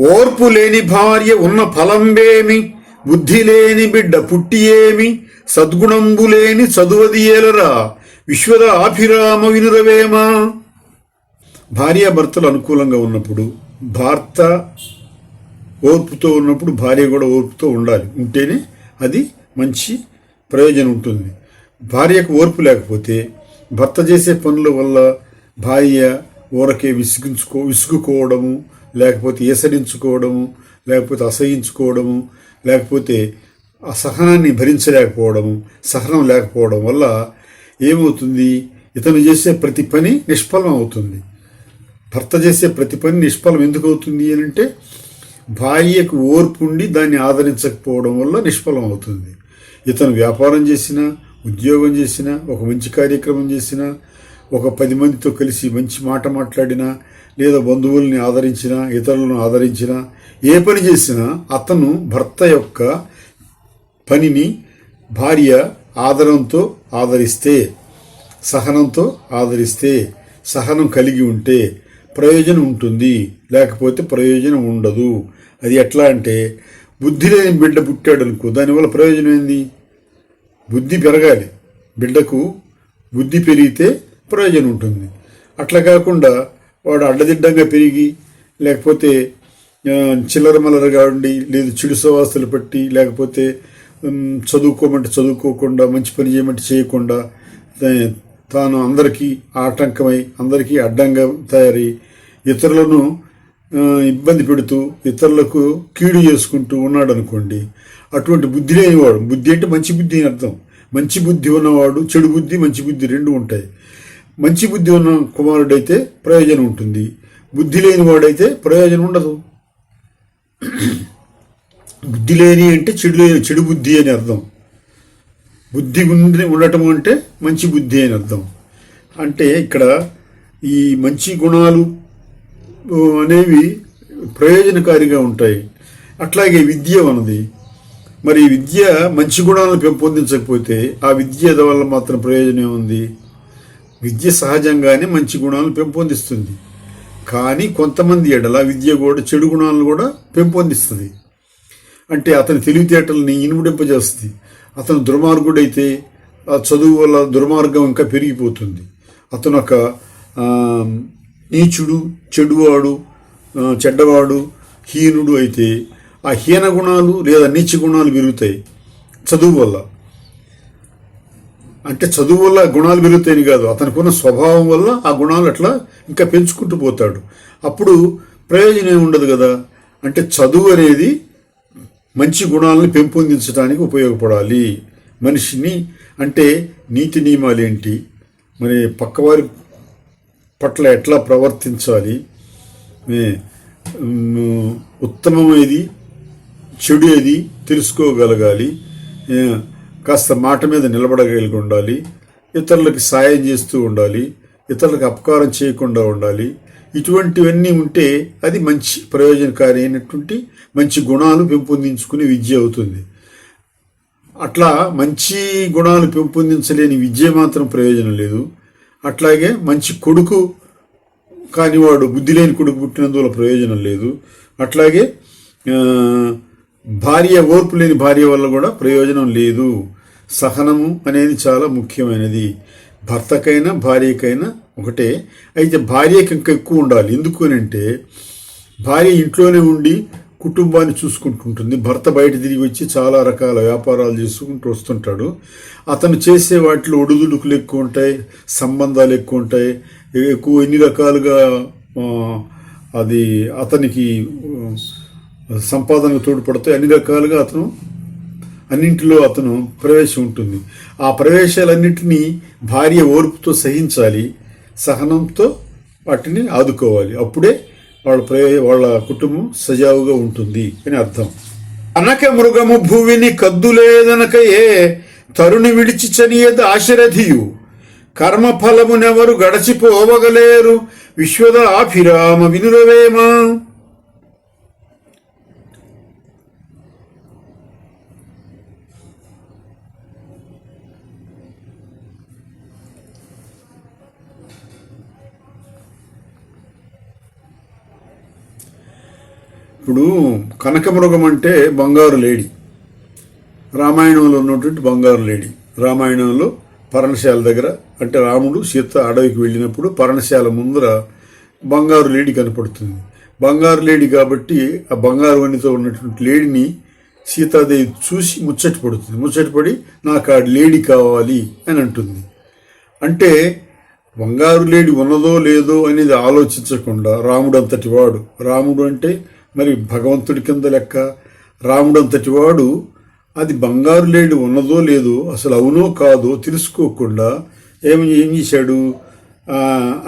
ఓర్పు లేని భార్య ఉన్న ఫలంబేమి, బుద్ధి లేని బిడ్డ పుట్టి ఏమి, సద్గుణంబు లేని చదువది ఏలరా, విశ్వద ఆభిరామ వినురవేమా. భార్యాభర్తలు అనుకూలంగా ఉన్నప్పుడు, భర్త ఓర్పుతో ఉన్నప్పుడు భార్య కూడా ఓర్పుతో ఉండాలి. ఉంటేనే అది మంచి ప్రయోజనం ఉంటుంది. భార్యకు ఓర్పు లేకపోతే భర్త చేసే పనుల వల్ల భార్య ఊరకే విసుగుకోవడము, లేకపోతే ఏసరించుకోవడము, లేకపోతే అసహించుకోవడము, లేకపోతే ఆ సహనాన్ని భరించలేకపోవడము, సహనం లేకపోవడం వల్ల ఏమవుతుంది, ఇతను చేసే ప్రతి పని నిష్ఫలం అవుతుంది. భర్త చేసే ప్రతి పని నిష్ఫలం ఎందుకు అవుతుంది అని అంటే, భార్యకు ఓర్పు ఉండి దాన్ని ఆదరించకపోవడం వల్ల నిష్ఫలం అవుతుంది. ఇతను వ్యాపారం చేసినా, ఉద్యోగం చేసినా, ఒక మంచి కార్యక్రమం చేసినా, ఒక 10 మందితో కలిసి మంచి మాట మాట్లాడినా, లేదా బంధువుల్ని ఆదరించినా, ఇతరులను ఆదరించినా, ఏ పని చేసినా అతను భర్త యొక్క పనిని భార్య ఆదరంతో ఆదరిస్తే, సహనంతో ఆదరిస్తే, సహనం కలిగి ఉంటే ప్రయోజనం ఉంటుంది, లేకపోతే ప్రయోజనం ఉండదు. అది ఎట్లా అంటే, బుద్ధి లేని బిడ్డ పుట్టాడు అనుకో, దానివల్ల ప్రయోజనం ఏంది? బుద్ధి పెరగాలి. బిడ్డకు బుద్ధి పెరిగితే ప్రయోజనం ఉంటుంది. అట్లా కాకుండా వాడు అడ్డదిడ్డంగా పెరిగి, లేకపోతే చిల్లరమల్లరగా ఉండి, లేదు చెడు సవాస్తులు పట్టి, లేకపోతే చదువుకోమంటే చదువుకోకుండా, మంచి పని చేయమంటే చేయకుండా, తాను అందరికీ ఆటంకమై, అందరికీ అడ్డంగా తయారై, ఇతరులను ఇబ్బంది పెడుతూ, ఇతరులకు కీడు చేసుకుంటూ ఉన్నాడు అనుకోండి, అటువంటి బుద్ధి లేనివాడు, బుద్ధి అంటే మంచి బుద్ధి అని అర్థం. మంచి బుద్ధి ఉన్నవాడు, చెడు బుద్ధి మంచి బుద్ధి రెండు ఉంటాయి. మంచి బుద్ధి ఉన్న కుమారుడైతే ప్రయోజనం ఉంటుంది, బుద్ధి లేనివాడైతే ప్రయోజనం ఉండదు. బుద్ధి లేని అంటే చెడు బుద్ధి అని అర్థం. బుద్ధి ఉండటం అంటే మంచి బుద్ధి అని అర్థం. అంటే ఇక్కడ ఈ మంచి గుణాలు అనేవి ప్రయోజనకారిగా ఉంటాయి. అట్లాగే విద్య ఉన్నది. మరి విద్య మంచి గుణాలను పెంపొందించకపోతే ఆ విద్య వల్ల మాత్రం ప్రయోజనం ఉంది. విద్య సహజంగానే మంచి గుణాలను పెంపొందిస్తుంది, కానీ కొంతమంది ఎడల విద్య కూడా చెడు గుణాలను కూడా పెంపొందిస్తుంది. అంటే అతని తెలివితేటల్ని ఇనుముడింపజేస్తుంది. అతను దుర్మార్గుడైతే ఆ చదువు వల్ల దుర్మార్గం ఇంకా పెరిగిపోతుంది. అతను ఒక నీచుడు, చెడువాడు, చెడ్డవాడు, హీనుడు అయితే ఆ హీన గుణాలు లేదా నీచ గుణాలు పెరుగుతాయి చదువు వల్ల. అంటే చదువు వల్ల గుణాలు పెరుగుతాయని కాదు, అతనికున్న స్వభావం వల్ల ఆ గుణాలు అట్లా ఇంకా పెంచుకుంటూ పోతాడు. అప్పుడు ప్రయోజనం ఉండదు కదా. అంటే చదువు అనేది మంచి గుణాలను పెంపొందించడానికి ఉపయోగపడాలి మనిషిని. అంటే నీతి నియమాలు ఏంటి, మరి పక్కవారి పట్ల ఎట్లా ప్రవర్తించాలి, ఉత్తమం ఏది, చెడు ఏది తెలుసుకోగలగాలి, కాస్త మాట మీద నిలబడగలిగి ఉండాలి, ఇతరులకు సాయం చేస్తూ ఉండాలి, ఇతరులకు అపకారం చేయకుండా ఉండాలి. ఇటువంటివన్నీ ఉంటే అది మంచి ప్రయోజనకారి అయినటువంటి మంచి గుణాలు పెంపొందించుకునే విద్య అవుతుంది. అట్లా మంచి గుణాలు పెంపొందించలేని విద్య మాత్రం ప్రయోజనం లేదు. అట్లాగే మంచి కొడుకు కానివాడు, బుద్ధి లేని కొడుకు పుట్టినందువల్ల ప్రయోజనం లేదు. అట్లాగే భార్య, ఓర్పు లేని భార్య వల్ల కూడా ప్రయోజనం లేదు. సహనము అనేది చాలా ముఖ్యమైనది. భర్తకైనా భార్యకైనా ఒకటే. అయితే భార్యకి ఇంకా ఎక్కువ ఉండాలి. ఎందుకు అని అంటే, భార్య ఇంట్లోనే ఉండి కుటుంబాన్ని చూసుకుంటుంటుంది. భర్త బయట తిరిగి వచ్చి చాలా రకాల వ్యాపారాలు చేసుకుంటూ వస్తుంటాడు. అతను చేసే వాటిలో ఒడిదుడుకులు ఎక్కువ ఉంటాయి, సంబంధాలు ఎక్కువ ఉంటాయి, ఎన్ని రకాలుగా అది అతనికి సంపాదనకు తోడ్పడతాయి. అన్ని రకాలుగా అన్నింటిలో అతను ప్రవేశం ఉంటుంది. ఆ ప్రవేశాలన్నింటినీ భార్య ఓర్పుతో సహించాలి, సహనంతో వాటిని ఆదుకోవాలి. అప్పుడే వాళ్ళ కుటుంబం సజావుగా ఉంటుంది అని అర్థం. అనక మృగము భూమిని కద్దులేదనక ఏ తరుణి విడిచి చనియదు ఆశరథియు, కర్మఫలమునెవరు గడచిపోవగలేరు, విశ్వద ఆభిరామ వినురవేమా. ఇప్పుడు కనకమృగం అంటే బంగారు లేడి, రామాయణంలో ఉన్నటువంటి బంగారు లేడి. రామాయణంలో పర్ణశాల దగ్గర, అంటే రాముడు సీత అడవికి వెళ్ళినప్పుడు పర్ణశాల ముందర బంగారు లేడి కనపడుతుంది. బంగారు లేడి కాబట్టి ఆ బంగారు వనితో ఉన్నటువంటి లేడిని సీతాదేవి చూసి ముచ్చటపడుతుంది. ముచ్చటపడి నాకు ఆ లేడి కావాలి అని అంటుంది. అంటే బంగారు లేడి ఉన్నదో లేదో అనేది ఆలోచించకుండా రాముడు అంతటి వాడు, రాముడు అంటే మరి భగవంతుడి కింద లెక్క, రాముడు అంతటి వాడు అది బంగారు లేడి ఉన్నదో లేదో అసలు అవునో కాదో తెలుసుకోకుండా ఏం చేశాడు,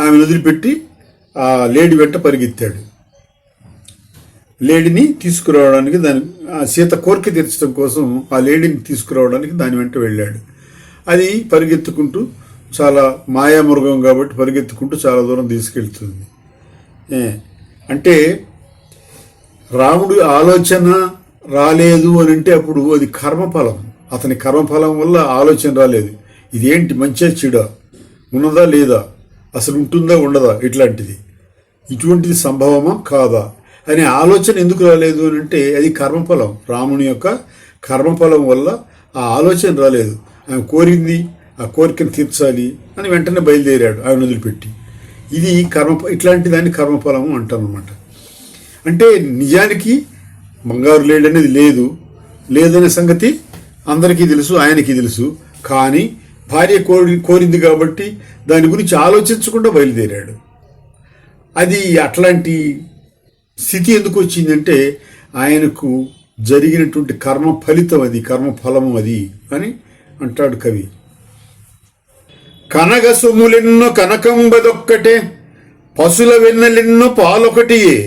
ఆమెను వదిలిపెట్టి ఆ లేడి వెంట పరిగెత్తాడు. లేడిని తీసుకురావడానికి ఆ సీత కోరిక తీర్చడం కోసం ఆ లేడీని తీసుకురావడానికి దాని వెంట వెళ్ళాడు. అది పరిగెత్తుకుంటూ, చాలా మాయామృగం కాబట్టి పరిగెత్తుకుంటూ చాలా దూరం తీసుకెళ్తుంది. అంటే రాముడి ఆలోచన రాలేదు అని అంటే అప్పుడు అది కర్మఫలం. అతని కర్మఫలం వల్ల ఆలోచన రాలేదు. ఇదేంటి మంచిగా చెడా, ఉన్నదా లేదా, అసలు ఉంటుందా ఉండదా, ఇటువంటిది సంభవమా కాదా అనే ఆలోచన ఎందుకు రాలేదు అని అంటే అది కర్మఫలం. రాముని యొక్క కర్మఫలం వల్ల ఆ ఆలోచన రాలేదు. ఆమె కోరింది, ఆ కోరికను తీర్చాలి అని వెంటనే బయలుదేరాడు ఆమెను వదిలిపెట్టి. ఇది ఇట్లాంటి దాన్ని కర్మఫలము అంటాం అన్నమాట. అంటే నిజానికి బంగారు లేడి అనేది లేదనే సంగతి అందరికీ తెలుసు, ఆయనకి తెలుసు. కానీ భార్య కోరింది కాబట్టి దాని గురించి ఆలోచించకుండా బయలుదేరాడు. అది అట్లాంటి స్థితి ఎందుకు వచ్చిందంటే ఆయనకు జరిగినటువంటి కర్మ ఫలితం అది, కర్మ ఫలము అది అని అంటాడు కవి. కనగ సొమ్ములెన్నో కనకంబదొక్కటే, పశుల వెన్నెలెన్నో పాలొకటియే,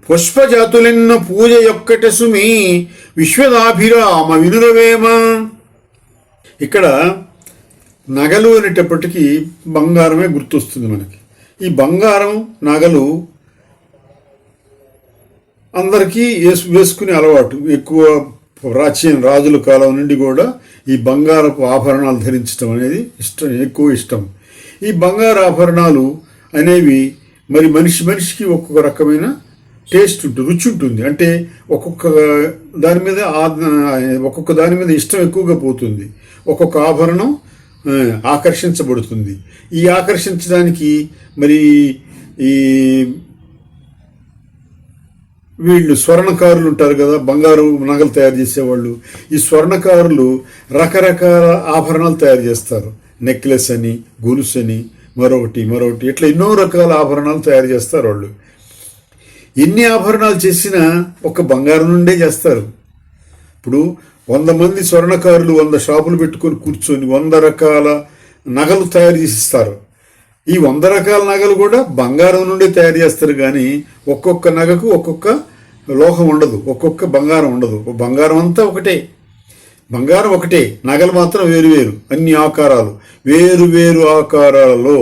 పుష్పజాతులెన్నో పూజ యొక్కటే సుమి, విశ్వదాభిరామ వినురవేమ. ఇక్కడ నగలు అనేటప్పటికీ బంగారమే గుర్తొస్తుంది మనకి. ఈ బంగారం నగలు అందరికీ వేసుకునే అలవాటు ఎక్కువ. ప్రాచీన రాజుల కాలం నుండి కూడా ఈ బంగారపు ఆభరణాలు ధరించడం అనేది ఎక్కువ ఇష్టం. ఈ బంగారు ఆభరణాలు అనేవి మరి మనిషికి ఒక్కొక్క రకమైన టేస్ట్ ఉంటుంది, రుచి ఉంటుంది. అంటే ఒక్కొక్క దాని మీద ఇష్టం ఎక్కువగా పోతుంది. ఒక్కొక్క ఆభరణం ఆకర్షించబడుతుంది. ఈ ఆకర్షించడానికి మరి ఈ వీళ్ళు స్వర్ణకారులు ఉంటారు కదా, బంగారు నగలు తయారు చేసేవాళ్ళు. ఈ స్వర్ణకారులు రకరకాల ఆభరణాలు తయారు చేస్తారు. నెక్లెస్ అని, గొలుసు అని, మరొకటి ఇట్లా ఎన్నో రకాల ఆభరణాలు తయారు చేస్తారు వాళ్ళు. ఎన్ని ఆభరణాలు చేసినా ఒక బంగారం నుండే చేస్తారు. ఇప్పుడు 100 మంది స్వర్ణకారులు 100 షాపులు పెట్టుకొని కూర్చొని 100 రకాల నగలు తయారు చేసిస్తారు. ఈ 100 రకాల నగలు కూడా బంగారం నుండి తయారు చేస్తారు. కానీ ఒక్కొక్క నగకు ఒక్కొక్క లోహం ఉండదు, ఒక్కొక్క బంగారం ఉండదు. బంగారం అంతా ఒకటే, బంగారం ఒకటే, నగలు మాత్రం వేరువేరు. అన్ని ఆకారాలు వేరు ఆకారాలలో,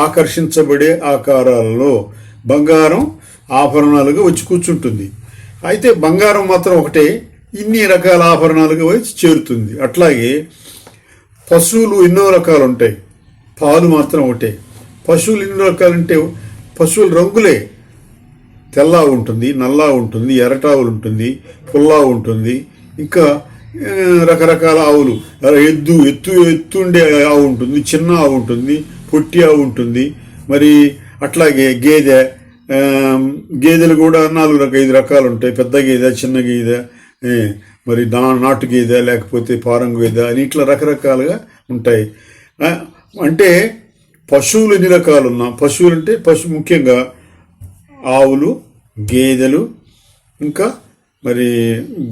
ఆకర్షించబడే ఆకారాలలో బంగారం ఆభరణాలుగా వచ్చి కూర్చుంటుంది. అయితే బంగారం మాత్రం ఒకటే, ఇన్ని రకాల ఆభరణాలుగా వచ్చి చేరుతుంది. అట్లాగే పశువులు ఎన్నో రకాలు ఉంటాయి, పాలు మాత్రం ఒకటే. పశువులు ఎన్నో రకాలంటే పశువుల రంగులే, తెల్లా ఉంటుంది, నల్లా ఉంటుంది, ఎర్రటావులు ఉంటుంది, పుల్లా ఉంటుంది, ఇంకా రకరకాల ఆవులు. ఎత్తు ఉండే ఆవు ఉంటుంది, చిన్న ఆవు ఉంటుంది, పొట్టి ఆవు ఉంటుంది. మరి అట్లాగే గేదెలు కూడా 4-5 రకాలు ఉంటాయి. పెద్ద గేదె, చిన్న గేదె, మరి నాటు గేదె, లేకపోతే పారంగు గేదె అని ఇట్లా రకరకాలుగా ఉంటాయి. అంటే పశువులు ఎన్ని రకాలు ఉన్నా, పశువులు అంటే ముఖ్యంగా ఆవులు, గేదెలు, ఇంకా మరి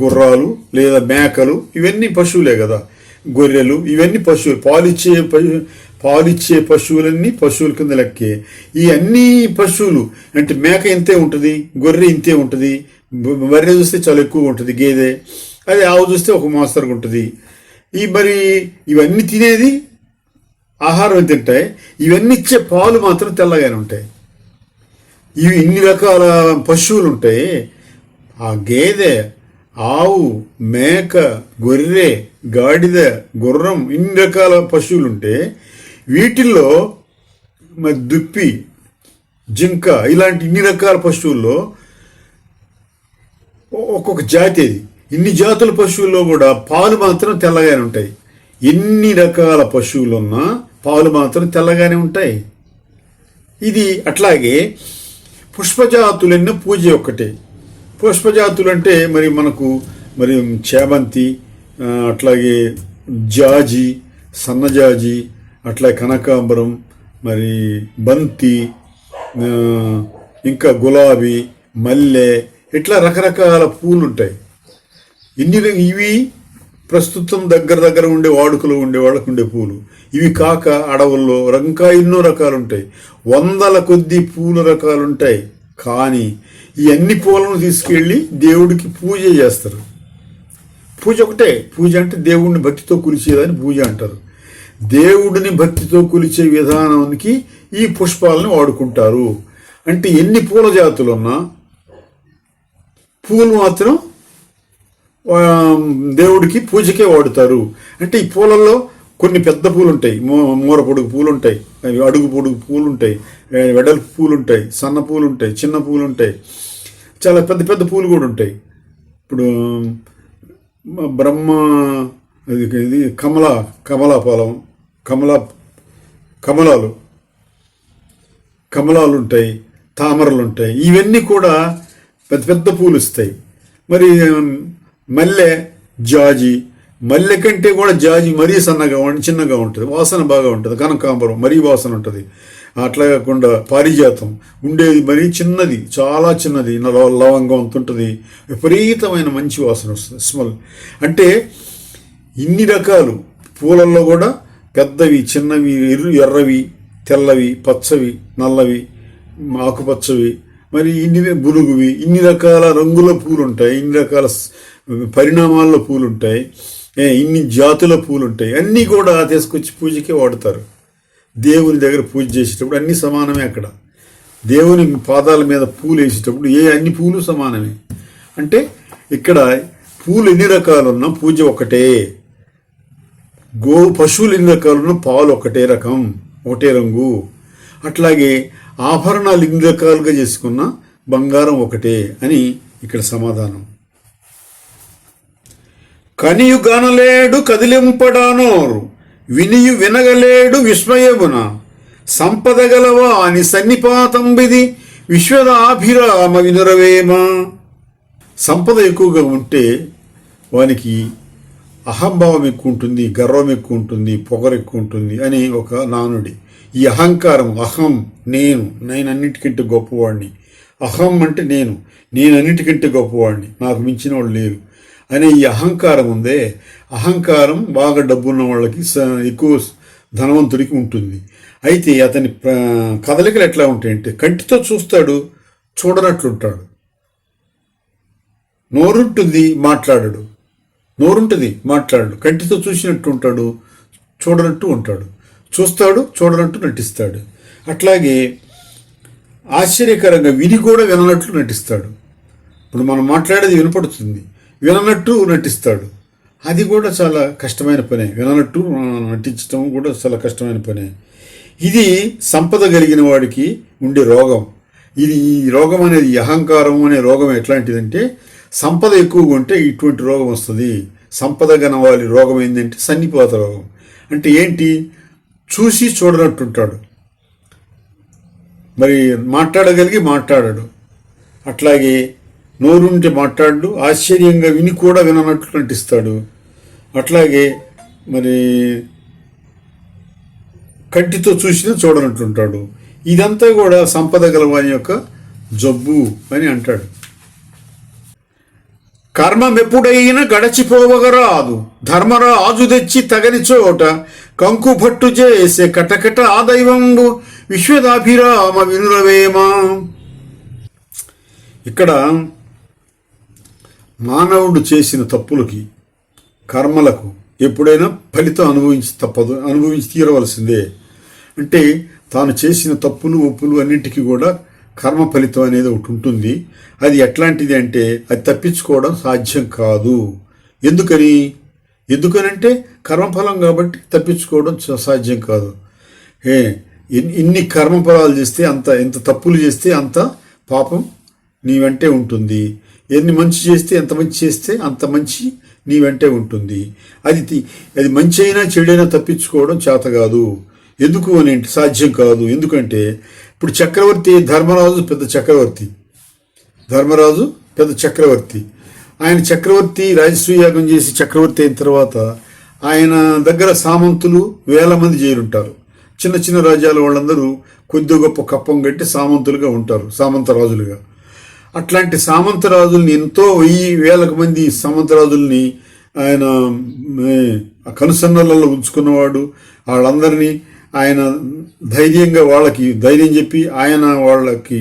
గుర్రాలు లేదా మేకలు, ఇవన్నీ పశువులే కదా. గొర్రెలు, ఇవన్నీ పశువులు. పాలిచ్చే పశువులన్నీ పశువుల కింద లెక్కే. ఈ అన్ని పశువులు అంటే మేక ఇంతే ఉంటుంది, గొర్రె ఇంతే ఉంటుంది, బర్రె చూస్తే చాలా ఎక్కువగా ఉంటుంది, గేదె. అదే ఆవు చూస్తే ఒక మోస్తరుగా ఉంటుంది. మరి ఇవన్నీ తినేది ఆహారం తింటాయి. ఇవన్నీ ఇచ్చే పాలు మాత్రం తెల్లగానే ఉంటాయి. ఇన్ని రకాల పశువులు ఉంటాయి. ఆ గేదె, ఆవు, మేక, గొర్రె, గాడిద, గుర్రం, ఇన్ని రకాల పశువులు ఉంటే వీటిల్లో మరి దుప్పి, జింక, ఇలాంటి ఇన్ని రకాల పశువుల్లో ఒక్కొక్క జాతి అది. ఇన్ని జాతుల పశువుల్లో కూడా పాలు మాత్రం తెల్లగానే ఉంటాయి. ఎన్ని రకాల పశువులు ఉన్నా పాలు మాత్రం తెల్లగానే ఉంటాయి. ఇది అట్లాగే పుష్పజాతులన్న పూజ ఒక్కటే. పుష్పజాతులు అంటే మరి మనకు మరి చేమంతి, అట్లాగే జాజి, సన్నజాజి, అట్లా కనకాంబరం, మరి బంతి, ఇంకా గులాబీ, మల్లె, ఇట్లా రకరకాల పూలు ఉంటాయి. ఇవి ప్రస్తుతం దగ్గర ఉండే వాడుకలో ఉండే వాళ్ళకు ఉండే పూలు. ఇవి కాక అడవుల్లో ఇంకా ఎన్నో రకాలు ఉంటాయి. 100ల కొద్ది పూల రకాలు ఉంటాయి. కానీ ఈ అన్ని పూలను తీసుకెళ్ళి దేవుడికి పూజ చేస్తారు. పూజ ఒకటే. పూజ అంటే దేవుడిని భక్తితో కొలిచేదని పూజ అంటారు. దేవుడిని భక్తితో కొలిచే విధానానికి ఈ పుష్పాలను వాడుకుంటారు. అంటే ఎన్ని పూల జాతులున్నా పూలు మాత్రం దేవుడికి పూజకే వాడుతారు. అంటే ఈ పూలల్లో కొన్ని పెద్ద పూలు ఉంటాయి, మూర పొడుగు పూలు ఉంటాయి, అడుగు పొడుగు పూలు ఉంటాయి, వెడల్పు పూలు ఉంటాయి, సన్న పూలు ఉంటాయి, చిన్న పూలు ఉంటాయి, చాలా పెద్ద పెద్ద పూలు కూడా ఉంటాయి. ఇప్పుడు బ్రహ్మ ఇది కమలాఫలం, కమలాలు ఉంటాయి, తామరలు ఉంటాయి. ఇవన్నీ కూడా పెద్ద పెద్ద పూలు ఇస్తాయి. మరి మల్లె, జాజి, మల్లె కంటే కూడా జాజి మరీ చిన్నగా ఉంటుంది, వాసన బాగా ఉంటుంది. కనకాంబరం మరీ వాసన ఉంటుంది. అట్లా కాకుండా పారిజాతం ఉండేది మరీ చిన్నది, చాలా చిన్నది, లవంగం అంత ఉంటుంది, విపరీతమైన మంచి వాసన వస్తుంది, స్మెల్. అంటే ఇన్ని రకాలు పూలల్లో కూడా పెద్దవి, చిన్నవి, ఎర్రవి, తెల్లవి, పచ్చవి, నల్లవి, ఆకుపచ్చవి, మరి బులుగువి, ఇన్ని రకాల రంగుల పూలు ఉంటాయి, ఇన్ని రకాల పరిణామాల్లో పూలు ఉంటాయి, ఇన్ని జాతుల పూలు ఉంటాయి. అన్నీ కూడా తీసుకొచ్చి పూజకే వాడతారు. దేవుని దగ్గర పూజ చేసేటప్పుడు అన్నీ సమానమే. అక్కడ దేవుని పాదాల మీద పూలు వేసేటప్పుడు అన్ని పూలు సమానమే. అంటే ఇక్కడ పూలు ఎన్ని రకాలున్నా పూజ ఒకటే. పశువులు ఎన్ని రకాలున్నా పాలు ఒకటే రకం, ఒకటే రంగు. అట్లాగే ఆభరణాలు ఎన్ని రకాలుగా చేసుకున్న బంగారం ఒకటే అని ఇక్కడ సమాధానం. కనియు గనలేడు కదిలింపడానోరు, వినియు వినగలేడు విస్మయమున, సంపద గలవా అని సన్నిపాతంబిది విశ్వదాభిరామ వినురవేమ. సంపద ఎక్కువగా ఉంటే వానికి అహంభావం ఎక్కువ ఉంటుంది, గర్వం ఎక్కువ ఉంటుంది, పొగరు ఎక్కువ ఉంటుంది అని ఒక నానుడి. ఈ అహంకారం, అహం, నేను అన్నిటికంటే గొప్పవాడిని, అహం అంటే నేను అన్నిటికంటే గొప్పవాడిని, నాకు మించిన వాళ్ళు లేరు అనే ఈ అహంకారం ఉందే, అహంకారం బాగా డబ్బున్న వాళ్ళకి, ఎక్కువ ధనవంతుడికి ఉంటుంది. అయితే అతని కదలికలు ఎట్లా ఉంటాయంటే కంటితో చూస్తాడు, చూడనట్లుంటాడు. నోరుంటుంది, మాట్లాడడు. నోరుంటుంది, మాట్లాడు. కంటితో చూసినట్టు ఉంటాడు, చూడనట్టు ఉంటాడు. చూస్తాడు, చూడనట్టు నటిస్తాడు. అట్లాగే ఆశ్చర్యకరంగా విని కూడా విననట్లు నటిస్తాడు. ఇప్పుడు మనం మాట్లాడేది వినపడుతుంది, విననట్టు నటిస్తాడు. అది కూడా చాలా కష్టమైన పనే. విననట్టు నటించడం కూడా చాలా కష్టమైన పనే. ఇది సంపద కలిగిన వాడికి ఉండే రోగం. ఈ రోగం అనేది, అహంకారం అనే రోగం ఎట్లాంటిదంటే, సంపద ఎక్కువగా ఉంటే ఇటువంటి రోగం వస్తుంది. సంపద గనవాలి రోగం ఏంటంటే సన్నిపాత రోగం. అంటే ఏంటి? చూసి చూడనట్టుంటాడు, మరి మాట్లాడగలిగి మాట్లాడాడు. అట్లాగే నోరుంటే మాట్లాడు, ఆశ్చర్యంగా విని కూడా విననట్లు నటిస్తాడు. అట్లాగే మరి కంటితో చూసినా చూడనట్లుంటాడు. ఇదంతా కూడా సంపద గలవాని యొక్క జబ్బు అని అంటాడు. కర్మమెప్పుడైనా గడచిపోవగరాదు, ధర్మరాజు తెచ్చి తగని చోట కంకుపట్టు చేసే కటకట ఆదైవంబు విశ్వదాభిరామ వినురవేమ. ఇక్కడ మానవుడు చేసిన తప్పులకి, కర్మలకు ఎప్పుడైనా ఫలితం అనుభవించి తీరవలసిందే. అంటే తాను చేసిన తప్పులు ఒప్పులు అన్నింటికీ కూడా కర్మ ఫలితం అనేది ఒకటి ఉంటుంది. అది ఎట్లాంటిది అంటే అది తప్పించుకోవడం సాధ్యం కాదు. ఎందుకనంటే కర్మఫలం కాబట్టి తప్పించుకోవడం సాధ్యం కాదు. ఇన్ని కర్మఫలాలు చేస్తే ఎంత తప్పులు చేస్తే అంత పాపం నీ వెంటే ఉంటుంది. ఎన్ని మంచి చేస్తే ఎంత మంచి చేస్తే అంత మంచి నీ వెంటే ఉంటుంది. అది మంచి అయినా చెడైనా తప్పించుకోవడం చేత కాదు. ఎందుకు అని సాధ్యం కాదు. ఎందుకంటే ఇప్పుడు చక్రవర్తి ధర్మరాజు పెద్ద చక్రవర్తి. ఆయన చక్రవర్తి రాజసూయాగం చేసి చక్రవర్తి అయిన తర్వాత ఆయన దగ్గర సామంతులు 1000 మంది చేరుంటారు. చిన్న చిన్న రాజ్యాల వాళ్ళందరూ కొద్ది గొప్ప కప్పం కట్టి సామంతులుగా ఉంటారు, సామంతరాజులుగా. అట్లాంటి సామంతరాజుల్ని ఎంతో 1000 మంది సామంతరాజుల్ని ఆయన కనుసన్నలలో ఉంచుకున్నవాడు. వాళ్ళందరినీ ఆయన ధైర్యంగా వాళ్ళకి ధైర్యం చెప్పి ఆయన వాళ్ళకి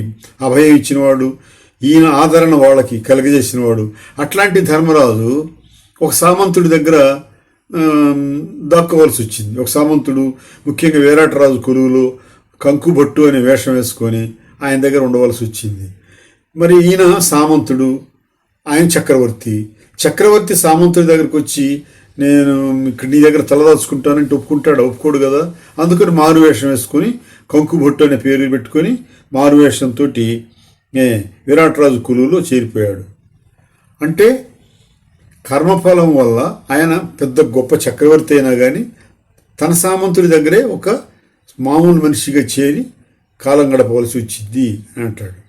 అభయం ఇచ్చినవాడు. ఈయన ఆదరణ వాళ్ళకి కలగజేసినవాడు. అట్లాంటి ధర్మరాజు ఒక సామంతుడి దగ్గర దాక్కోవలసి వచ్చింది. ఒక సామంతుడు ముఖ్యంగా విరాటరాజు కొలువులో కంకుబట్టు అనే వేషం వేసుకొని ఆయన దగ్గర ఉండవలసి వచ్చింది. మరి ఈయన సామంతుడు, ఆయన చక్రవర్తి సామంతుడి దగ్గరకు వచ్చి నేను ఇక్కడ నీ దగ్గర తలదాచుకుంటానంటే ఒప్పుకోడు కదా. అందుకని మారువేషం వేసుకొని కంకుబొట్టు అనే పేరు పెట్టుకొని మారువేషంతో విరాటరాజు కొలువులో చేరిపోయాడు. అంటే కర్మఫలం వల్ల ఆయన పెద్ద గొప్ప చక్రవర్తి అయినా కానీ తన సామంతుడి దగ్గరే ఒక మామూలు మనిషిగా చేరి కాలం గడపవలసి వచ్చింది అని అంటాడు.